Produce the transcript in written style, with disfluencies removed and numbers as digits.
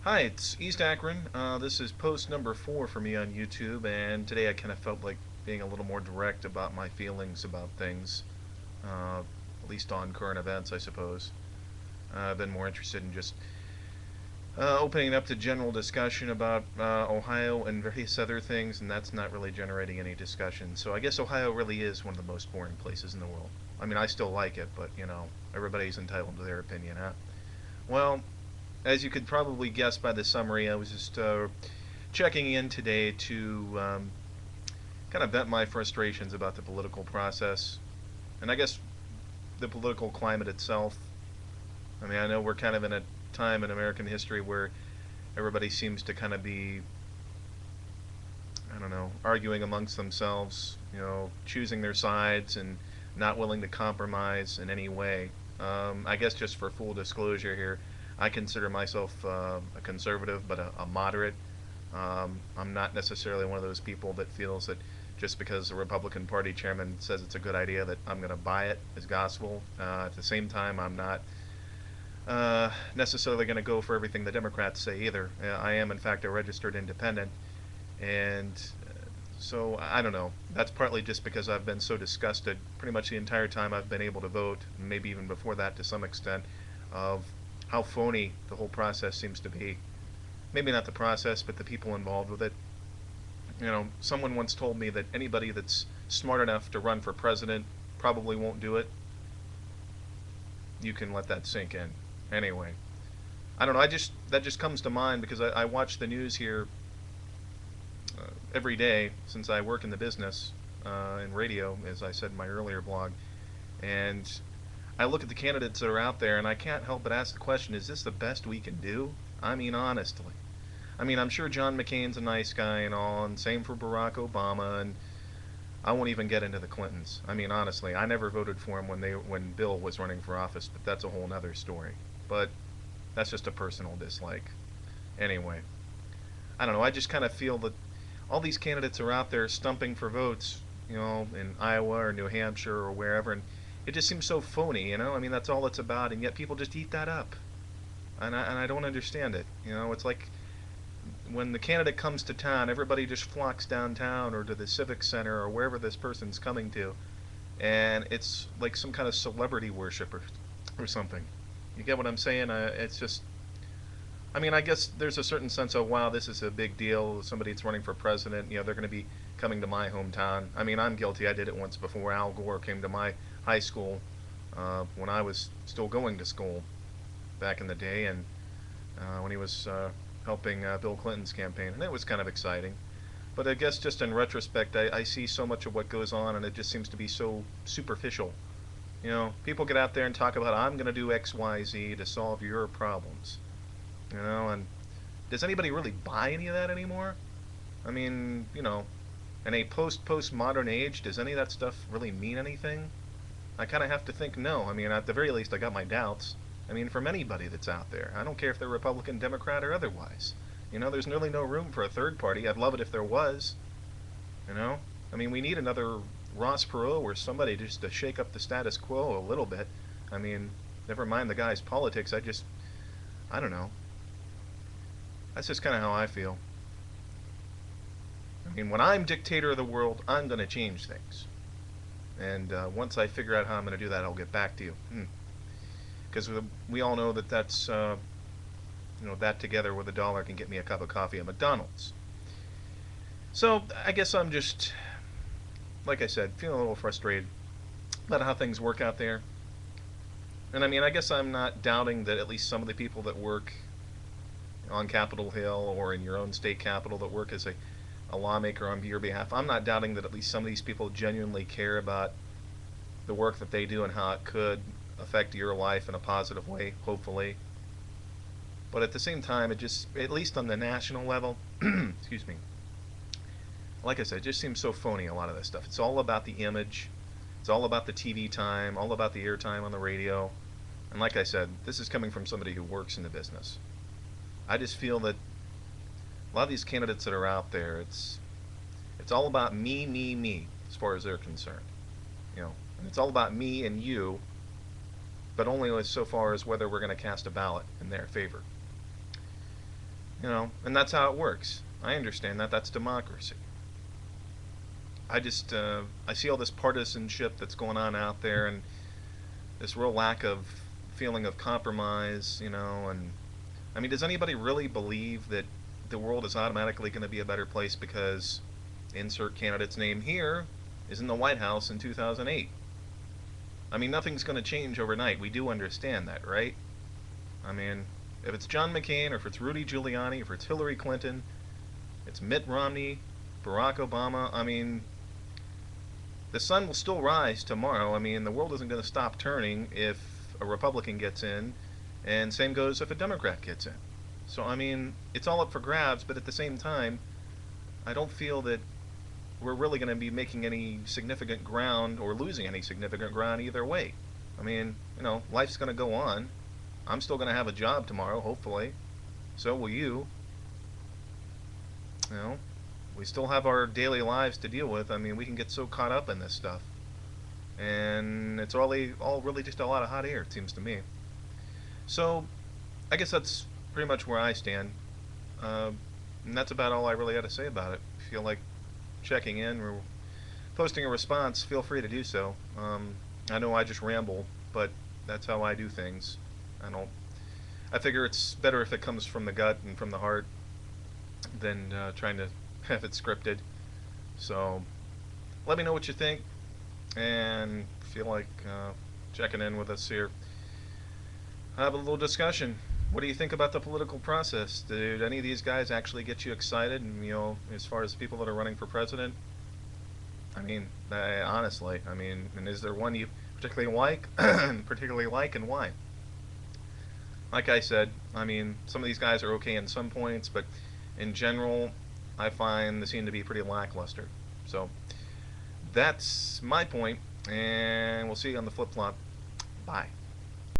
Hi, it's eastakron. This is post number 4 for me on YouTube, and today I kind of felt like being a little more direct about my feelings about things, at least on current events, I suppose. I've been more interested in just opening up to general discussion about Ohio and various other things, and that's not really generating any discussion. So I guess Ohio really is one of the most boring places in the world. I mean, I still like it, but everybody's entitled to their opinion, huh? Well, as you could probably guess by the summary, I was just checking in today to kind of vent my frustrations about the political process, and I guess the political climate itself. I mean, I know we're kind of in a time in American history where everybody seems to kind of be, I don't know, arguing amongst themselves, choosing their sides and not willing to compromise in any way. I guess just for full disclosure here, I consider myself a conservative, but a moderate. I'm not necessarily one of those people that feels that just because the Republican Party chairman says it's a good idea that I'm going to buy it as gospel. At the same time, I'm not necessarily going to go for everything the Democrats say either. I am, in fact, a registered independent, and so I don't know. That's partly just because I've been so disgusted pretty much the entire time I've been able to vote, maybe even before that to some extent, of how phony the whole process seems to be. Maybe not the process, but the people involved with it. Someone once told me that anybody that's smart enough to run for president probably won't do it. You can let that sink in. Anyway, I don't know. That just comes to mind because I watch the news here every day since I work in the business in radio, as I said in my earlier blog, and I look at the candidates that are out there, and I can't help but ask the question: is this the best we can do? I mean, honestly. I mean, I'm sure John McCain's a nice guy and all, and same for Barack Obama, and I won't even get into the Clintons. I mean, honestly, I never voted for him when Bill was running for office, but that's a whole other story. But that's just a personal dislike. Anyway, I don't know. I just kind of feel that all these candidates are out there stumping for votes, in Iowa or New Hampshire or wherever, and it just seems so phony. I mean, that's all it's about, and yet people just eat that up, and I don't understand it. It's like when the candidate comes to town, everybody just flocks downtown or to the civic center or wherever this person's coming to, and it's like some kind of celebrity worship or something. You get what I'm saying? It's just, I mean, I guess there's a certain sense of, wow, this is a big deal. Somebody that's running for president, they're going to be coming to my hometown. I mean, I'm guilty. I did it once before. Al Gore came to my high school when I was still going to school back in the day, and when he was helping Bill Clinton's campaign, and it was kind of exciting. But I guess just in retrospect, I see so much of what goes on, and it just seems to be so superficial. People get out there and talk about, I'm going to do X, Y, Z to solve your problems. And does anybody really buy any of that anymore? I mean, in a postmodern age, does any of that stuff really mean anything? I kind of have to think no. I mean, at the very least, I got my doubts. I mean, from anybody that's out there. I don't care if they're Republican, Democrat, or otherwise. There's really no room for a third party. I'd love it if there was. You know? I mean, we need another Ross Perot or somebody just to shake up the status quo a little bit. I mean, never mind the guy's politics. I don't know. That's just kind of how I feel. I mean, when I'm dictator of the world, I'm going to change things. And once I figure out how I'm going to do that, I'll get back to you. Because we all know that that's, that together with a dollar can get me a cup of coffee at McDonald's. So I guess I'm just, like I said, feeling a little frustrated about how things work out there. And I mean, I guess I'm not doubting that at least some of the people that work on Capitol Hill or in your own state capital that work as a lawmaker on your behalf, I'm not doubting that at least some of these people genuinely care about the work that they do and how it could affect your life in a positive way, hopefully. But at the same time, it just, at least on the national level, excuse me, like I said, it just seems so phony, a lot of this stuff. It's all about the image. It's all about the TV time, all about the airtime on the radio. And like I said, this is coming from somebody who works in the business. I just feel that a lot of these candidates that are out there, it's all about me, me, me, as far as they're concerned. And it's all about me and you, but only so far as whether we're going to cast a ballot in their favor. And that's how it works. I understand that. That's democracy. I see all this partisanship that's going on out there, and this real lack of feeling of compromise, and I mean, does anybody really believe that the world is automatically going to be a better place because insert candidate's name here is in the White House in 2008? I mean, nothing's going to change overnight. We do understand that, right? I mean, if it's John McCain, or if it's Rudy Giuliani, or if it's Hillary Clinton, it's Mitt Romney, Barack Obama, I mean, the sun will still rise tomorrow. I mean, the world isn't going to stop turning if a Republican gets in, and same goes if a Democrat gets in. So, I mean, it's all up for grabs, but at the same time, I don't feel that we're really going to be making any significant ground or losing any significant ground either way. I mean, life's going to go on. I'm still going to have a job tomorrow, hopefully. So will you. You know, we still have our daily lives to deal with. I mean, we can get so caught up in this stuff. And it's all really just a lot of hot air, it seems to me. So, I guess that's pretty much where I stand. Uh, and that's about all I really got to say about it. If you feel like checking in or posting a response, feel free to do so. I know I just ramble, but that's how I do things. I don't. I figure it's better if it comes from the gut and from the heart than trying to have it scripted. So, let me know what you think, and feel like checking in with us here. Have a little discussion. What do you think about the political process? Did any of these guys actually get you excited? And, as far as people that are running for president, I mean, honestly, I mean, and is there one you particularly like, and why? Like I said, I mean, some of these guys are okay in some points, but in general, I find they seem to be pretty lackluster. So that's my point, and we'll see you on the flip flop. Bye.